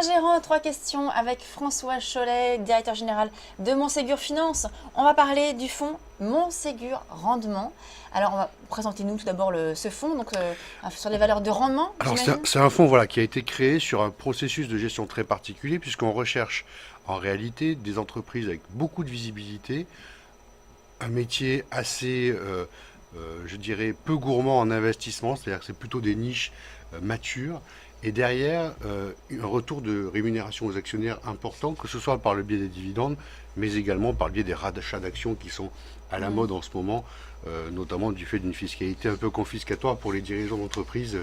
gérant, trois questions avec François Chollet, directeur général de Montségur Finance. On va parler du fonds Montségur Rendement. Alors, on va présenter nous tout d'abord ce fonds, donc sur les valeurs de rendement. Alors c'est un fonds qui a été créé sur un processus de gestion très particulier puisqu'on recherche en réalité des entreprises avec beaucoup de visibilité, un métier assez, je dirais, peu gourmand en investissement, c'est-à-dire que c'est plutôt des niches matures, et derrière, un retour de rémunération aux actionnaires important, que ce soit par le biais des dividendes, mais également par le biais des rachats d'actions qui sont à la mode en ce moment, notamment du fait d'une fiscalité un peu confiscatoire pour les dirigeants d'entreprises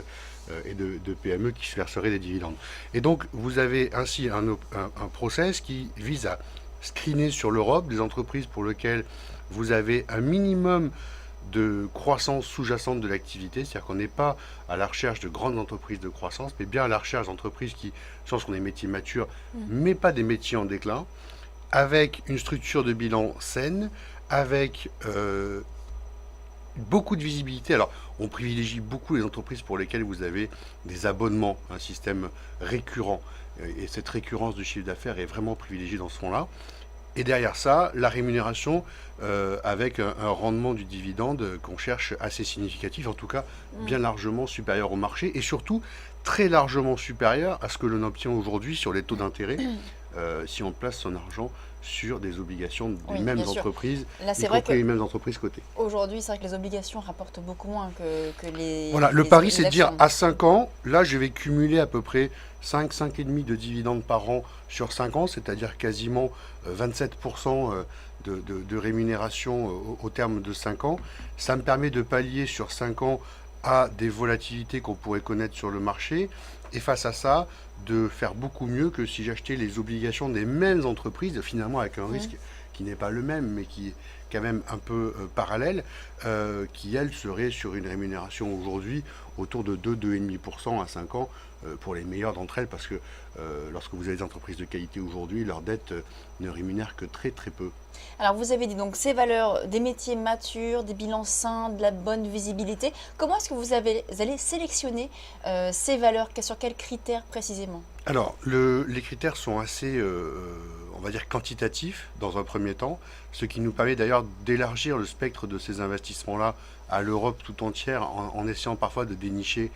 et de PME qui se verseraient des dividendes. Et donc, vous avez ainsi un process qui vise à screener sur l'Europe des entreprises pour lesquelles vous avez un minimum de croissance sous-jacente de l'activité, c'est-à-dire qu'on n'est pas à la recherche de grandes entreprises de croissance, mais bien à la recherche d'entreprises qui sont sur des métiers matures, mais pas des métiers en déclin, avec une structure de bilan saine, avec beaucoup de visibilité. Alors, on privilégie beaucoup les entreprises pour lesquelles vous avez des abonnements, un système récurrent, et cette récurrence du chiffre d'affaires est vraiment privilégiée dans ce fonds-là. Et derrière ça, la rémunération avec un rendement du dividende qu'on cherche assez significatif, en tout cas bien largement supérieur au marché et surtout très largement supérieur à ce que l'on obtient aujourd'hui sur les taux d'intérêt si on place son argent sur des obligations des mêmes entreprises, y compris les mêmes entreprises cotées. Aujourd'hui, c'est vrai que les obligations rapportent beaucoup moins que les. Voilà, le pari, c'est de dire à 5 ans, là, je vais cumuler à peu près 5,5 de dividendes par an sur 5 ans, c'est-à-dire quasiment 27% de rémunération au terme de 5 ans. Ça me permet de pallier sur 5 ans à des volatilités qu'on pourrait connaître sur le marché. Et face à ça, de faire beaucoup mieux que si j'achetais les obligations des mêmes entreprises, finalement avec un risque qui n'est pas le même, mais qui est quand même un peu parallèle, qui, elle, serait sur une rémunération aujourd'hui autour de 2-2,5% à 5 ans pour les meilleures d'entre elles, parce que lorsque vous avez des entreprises de qualité aujourd'hui, leur dette ne rémunère que très très peu. Alors vous avez dit donc ces valeurs, des métiers matures, des bilans sains, de la bonne visibilité. Comment est-ce que vous allez sélectionner ces valeurs? Sur quels critères précisément? Alors, les critères sont assez, on va dire, quantitatifs dans un premier temps, ce qui nous permet d'ailleurs d'élargir le spectre de ces investissements-là à l'Europe tout entière en essayant parfois de dénicher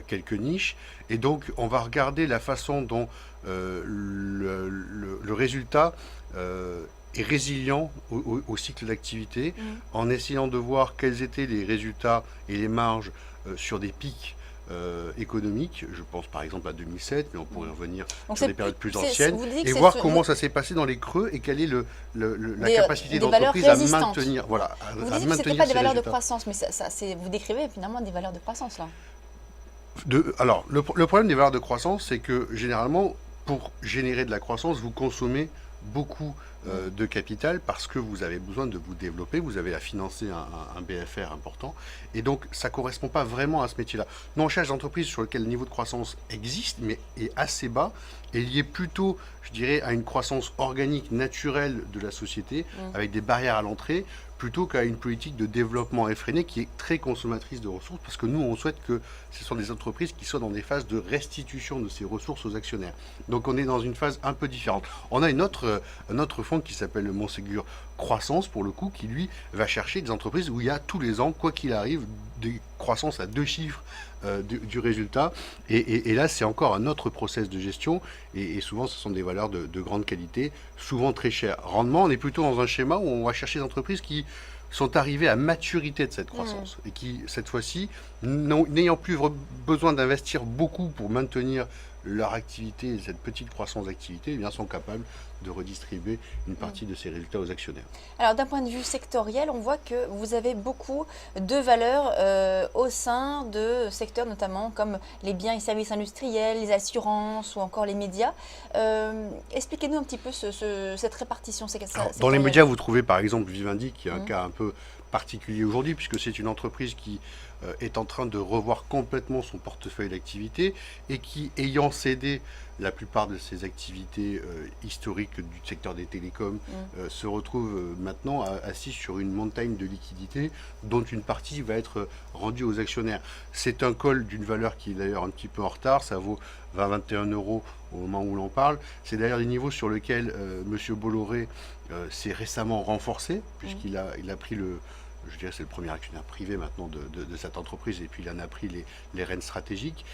quelques niches. Et donc, on va regarder la façon dont le résultat est résilient au cycle d'activité, en essayant de voir quels étaient les résultats et les marges sur des pics économiques. Je pense par exemple à 2007, mais on pourrait revenir sur des périodes plus anciennes et voir comment ça s'est passé dans les creux et quelle est la capacité d'entreprise à maintenir. Voilà, vous dites que ce n'était pas des valeurs de croissance, mais vous décrivez finalement des valeurs de croissance là. Alors, le problème des valeurs de croissance, c'est que généralement, pour générer de la croissance, vous consommez beaucoup de capital parce que vous avez besoin de vous développer, vous avez à financer un BFR important, et donc ça ne correspond pas vraiment à ce métier-là. Nous, on cherche des entreprises sur lesquelles le niveau de croissance existe, mais est assez bas, et lié plutôt, je dirais, à une croissance organique, naturelle de la société, avec des barrières à l'entrée, plutôt qu'à une politique de développement effréné qui est très consommatrice de ressources, parce que nous, on souhaite que ce sont des entreprises qui soient dans des phases de restitution de ces ressources aux actionnaires. Donc on est dans une phase un peu différente. On a un autre fonds qui s'appelle le Montségur Croissance, pour le coup, qui lui va chercher des entreprises où il y a tous les ans, quoi qu'il arrive, des croissances à 2 chiffres du résultat. Et là, c'est encore un autre process de gestion. Et souvent, ce sont des valeurs de grande qualité, souvent très chères. Rendement, on est plutôt dans un schéma où on va chercher des entreprises qui sont arrivées à maturité de cette croissance et qui, cette fois-ci, n'ayant plus besoin d'investir beaucoup pour maintenir leur activité, cette petite croissance d'activité, eh bien, sont capables de redistribuer une partie de ces résultats aux actionnaires. Alors d'un point de vue sectoriel, on voit que vous avez beaucoup de valeurs au sein de secteurs notamment comme les biens et services industriels, les assurances ou encore les médias. Expliquez-nous un petit peu cette répartition. Dans les médias, vous trouvez par exemple Vivendi, qui est un cas un peu particulier aujourd'hui, puisque c'est une entreprise qui est en train de revoir complètement son portefeuille d'activité et qui, ayant cédé la plupart de ces activités historiques du secteur des télécoms se retrouvent maintenant assis sur une montagne de liquidités dont une partie va être rendue aux actionnaires. C'est un call d'une valeur qui est d'ailleurs un petit peu en retard, ça vaut 20-21 euros au moment où l'on parle. C'est d'ailleurs des niveaux sur lesquels M. Bolloré s'est récemment renforcé, puisqu'il a pris je dirais c'est le premier actionnaire privé maintenant de cette entreprise, et puis il en a pris les rênes stratégiques.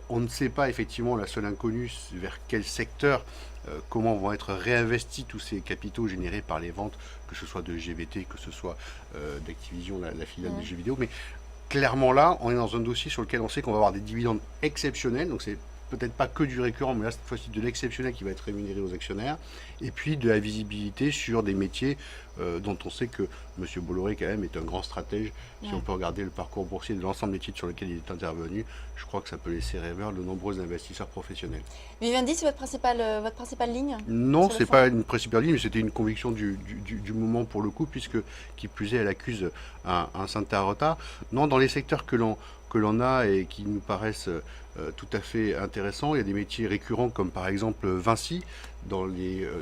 On ne sait pas effectivement, la seule inconnue, vers quel secteur, comment vont être réinvestis tous ces capitaux générés par les ventes, que ce soit de GVT, que ce soit d'Activision, la filiale des jeux vidéo. Mais clairement là, on est dans un dossier sur lequel on sait qu'on va avoir des dividendes exceptionnels, donc c'est peut-être pas que du récurrent, mais là, cette fois-ci, de l'exceptionnel qui va être rémunéré aux actionnaires, et puis de la visibilité sur des métiers dont on sait que M. Bolloré, quand même, est un grand stratège. Si on peut regarder le parcours boursier de l'ensemble des titres sur lesquels il est intervenu, je crois que ça peut laisser rêveur de nombreux investisseurs professionnels. Vivendi, c'est votre principale ligne? Non, c'est pas une principale ligne, mais c'était une conviction du moment pour le coup, puisque, qui plus est, elle accuse un certain retard. Non, dans les secteurs que l'on a et qui nous paraissent tout à fait intéressants, il y a des métiers récurrents comme par exemple Vinci.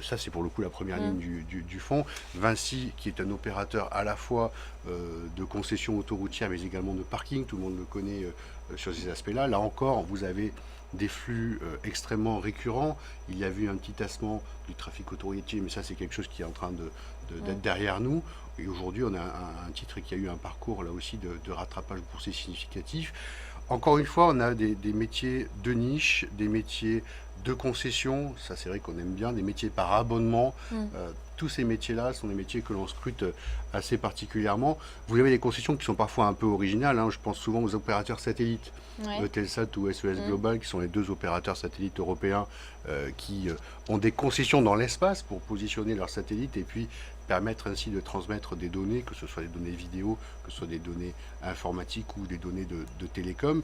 Ça c'est pour le coup la première ligne du fonds. Vinci, qui est un opérateur à la fois de concessions autoroutières mais également de parking, tout le monde le connaît sur ces aspects-là. Là encore, vous avez des flux extrêmement récurrents. Il y a eu un petit tassement du trafic autoroutier, mais ça c'est quelque chose qui est en train d'être derrière nous. Et aujourd'hui, on a un titre qui a eu un parcours là aussi de rattrapage boursier significatif. Encore une fois, on a des métiers de niche, des métiers de concession, ça c'est vrai qu'on aime bien, des métiers par abonnement. Tous ces métiers-là sont des métiers que l'on scrute assez particulièrement. Vous avez des concessions qui sont parfois un peu originales, hein. Je pense souvent aux opérateurs satellites, Eutelsat ou SES Global, qui sont les deux opérateurs satellites européens qui ont des concessions dans l'espace pour positionner leurs satellites et puis permettre ainsi de transmettre des données, que ce soit des données vidéo, que ce soit des données informatiques ou des données de télécom.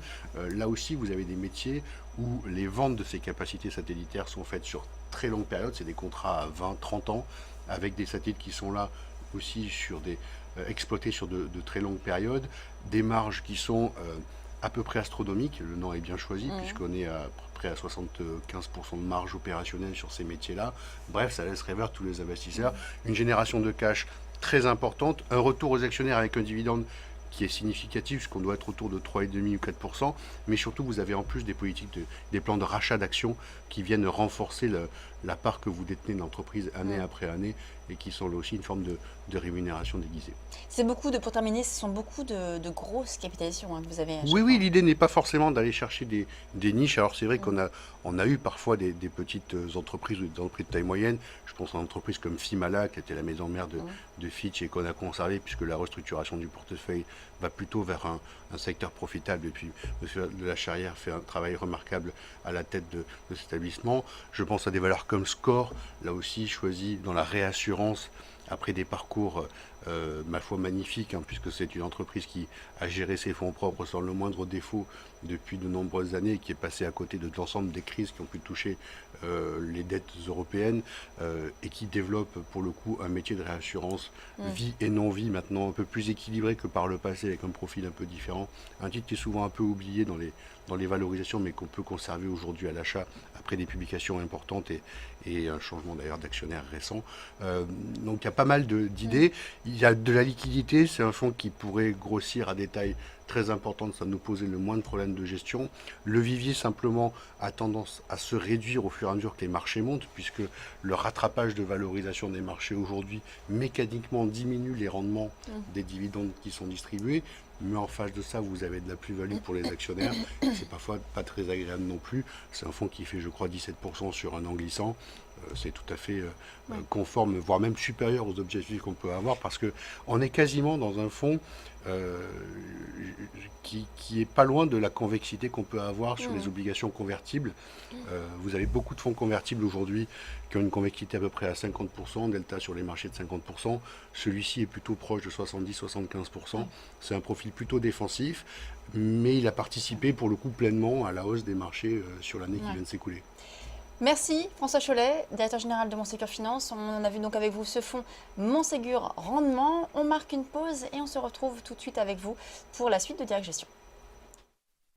Là aussi, vous avez des métiers où les ventes de ces capacités satellitaires sont faites sur très longue période. C'est des contrats à 20-30 ans, avec des satellites qui sont là aussi exploités sur de très longues périodes, des marges qui sont à peu près astronomiques. Le nom est bien choisi, puisqu'on est à peu près à 75% de marge opérationnelle sur ces métiers-là. Bref, ça laisse rêveur tous les investisseurs. Une génération de cash très importante, un retour aux actionnaires avec un dividende qui est significatif, puisqu'on doit être autour de 3,5 ou 4%, mais surtout vous avez en plus des politiques, des plans de rachat d'actions qui viennent renforcer la part que vous détenez de l'entreprise année après année, et qui sont là aussi une forme de rémunération déguisée. Pour terminer, ce sont beaucoup de grosses capitalisations que vous avez à chaque Oui, fois. l'idée n'est pas forcément d'aller chercher des niches. Alors c'est vrai qu'on a eu parfois des petites entreprises ou des entreprises de taille moyenne. Je pense à une entreprise comme Fimala, qui était la maison mère de Fitch et qu'on a conservé, puisque la restructuration du portefeuille va plutôt vers un secteur profitable. Et puis M. de la Charrière fait un travail remarquable à la tête de cet établissement. Je pense à des valeurs comme Score, là aussi choisi dans la réassurance, après des parcours, ma foi, magnifiques, hein, puisque c'est une entreprise qui a géré ses fonds propres sans le moindre défaut depuis de nombreuses années, et qui est passée à côté de l'ensemble des crises qui ont pu toucher les dettes européennes, et qui développe pour le coup un métier de réassurance vie et non-vie, maintenant un peu plus équilibré que par le passé, avec un profil un peu différent. Un titre qui est souvent un peu oublié dans les valorisations, mais qu'on peut conserver aujourd'hui à l'achat après des publications importantes et un changement d'ailleurs d'actionnaire récent. Donc il y a pas mal d'idées. Il y a de la liquidité, c'est un fonds qui pourrait grossir à des tailles très importantes, ça nous posait le moins de problèmes de gestion. Le vivier simplement a tendance à se réduire au fur et à mesure que les marchés montent, puisque le rattrapage de valorisation des marchés aujourd'hui mécaniquement diminue les rendements des dividendes qui sont distribués. Mais en face de ça, vous avez de la plus-value pour les actionnaires. C'est parfois pas très agréable non plus. C'est un fonds qui fait, je crois, 17% sur un an glissant. C'est tout à fait conforme, voire même supérieur aux objectifs qu'on peut avoir, parce qu'on est quasiment dans un fonds qui est pas loin de la convexité qu'on peut avoir sur les obligations convertibles. Vous avez beaucoup de fonds convertibles aujourd'hui qui ont une convexité à peu près à 50%, delta sur les marchés de 50%. Celui-ci est plutôt proche de 70-75%. C'est un profil plutôt défensif, mais il a participé pour le coup pleinement à la hausse des marchés sur l'année qui vient de s'écouler. Merci François Chollet, directeur général de Montségur Finance. On a vu donc avec vous ce fonds Montségur Rendement. On marque une pause et on se retrouve tout de suite avec vous pour la suite de Direct Gestion.